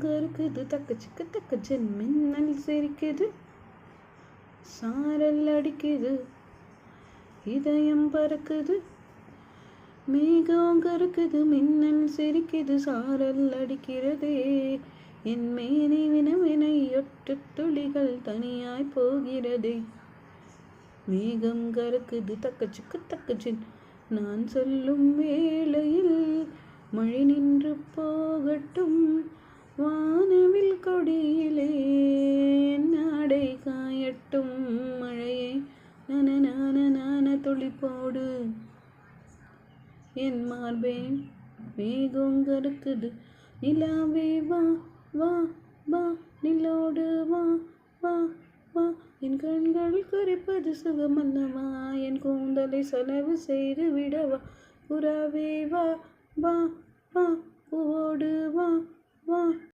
கருக்குது தக்கச்சிக்கு தக்கச்சின் மின்னல் சிரிக்குது சாரல் அடிக்குது இதயம் பறக்குது மேகம் கருக்குது மின்னல் சிரிக்குது சாரல் அடிக்கிறதே என் மேனி வினவினை ஒட்டு துளிகள் தனியாய் போகிறதே மேகம் கருக்குது தக்கச்சிக்கு தக்கச்சின் நான் சொல்லும் வேளையில் மழை நின்று போகட்டும் வானவில் கொடியிலே நாடை காயட்டும் மழையை நன துளி போடு என் மார்பே மேகம் கருக்குது நிலாவே வா வா வா நிலோடு வா வா வா என் கண்கள் குறிப்பது சுகமல்லவா என் கூந்தலை செலவு செய்து விடவா புறாவே வா வா வா பூவோடு வா வா